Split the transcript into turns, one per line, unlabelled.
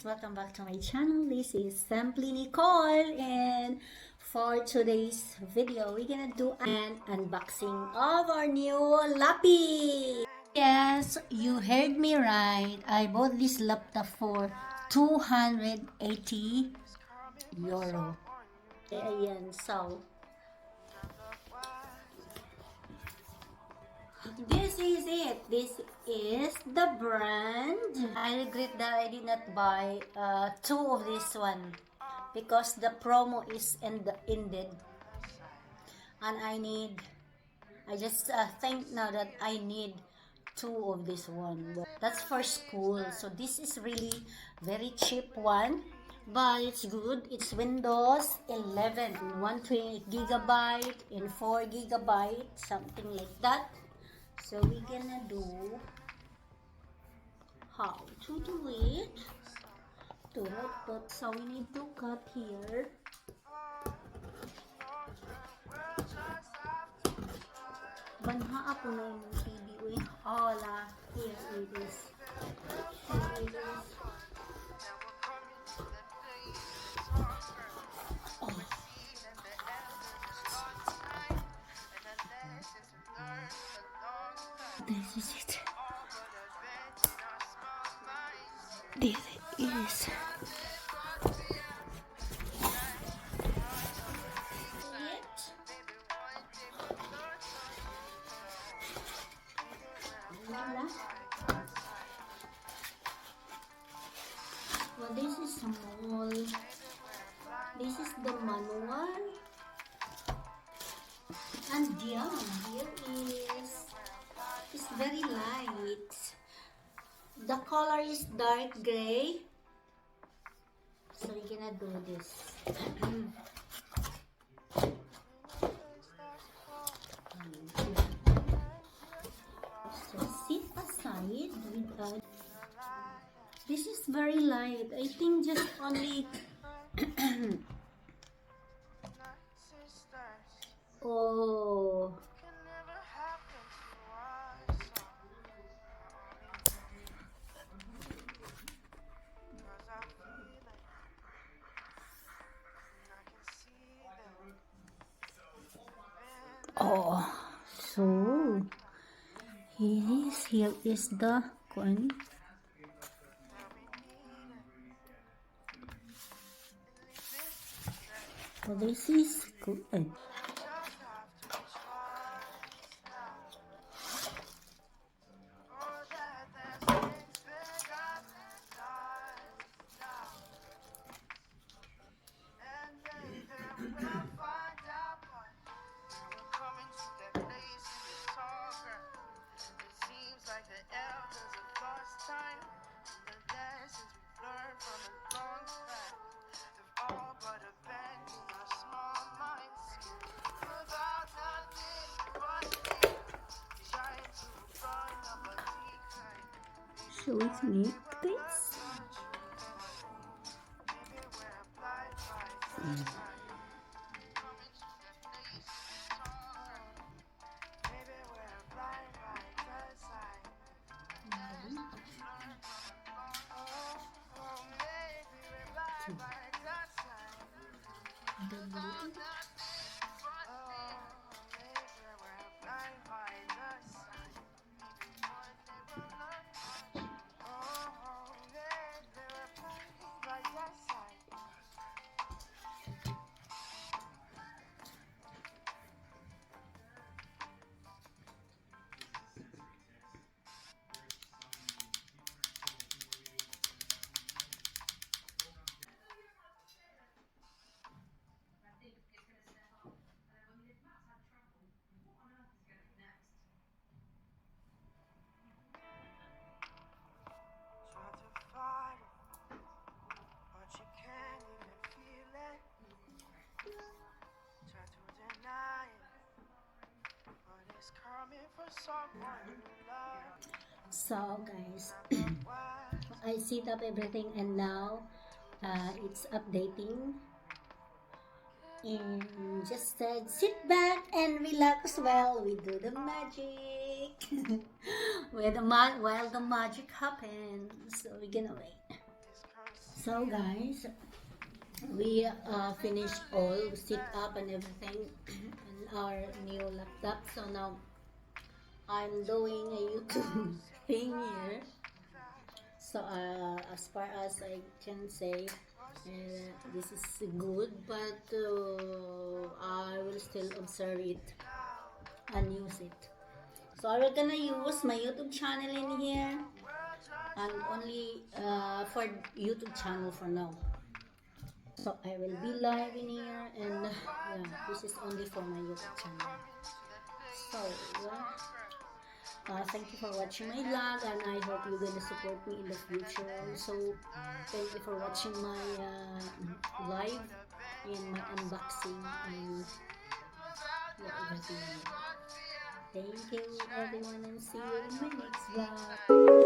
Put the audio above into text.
guys, welcome back to my channel. This is Simply Nicole, and for today's video we're gonna do an unboxing of our new lappy. Yes, you heard me right. I bought this laptop for 280 euro. Ayan, so this is it. This is the brand. I regret that I did not buy two of this one because the promo is ended, and I just think now that I need two of this one. But that's for school, so this is really very cheap one, but it's good. It's Windows 11, 128 gigabyte and 4 gigabyte, something like that. So we're gonna do how to do it. So we need to cut here. Banha ako na yung TV. Uy, hola. Here it is. Here it is. Oh. This is it. This is. Well, this is small. This is the manual. And yeah, here is. It's very light. The color is dark gray. So we're gonna do this. So sit aside with that. This is very light. I think just only oh. Oh, so here is the coin. So this is good. So it's make this. So guys, I set up everything and now it's updating, and just said sit back and relax while we do the magic. While the magic happens. So we're gonna wait. So guys, we finished all sit up and everything in our new laptop. So now I'm doing a YouTube thing here. So as far as I can say, this is good, but I will still observe it and use it. So I'm gonna use my YouTube channel in here, and only for YouTube channel for now. So I will be live in here, and yeah, this is only for my YouTube channel. So thank you for watching my vlog, and I hope you're gonna support me in the future. Also, thank you for watching my live in my unboxing and yeah, everything. Thank you everyone, and see you in my next vlog.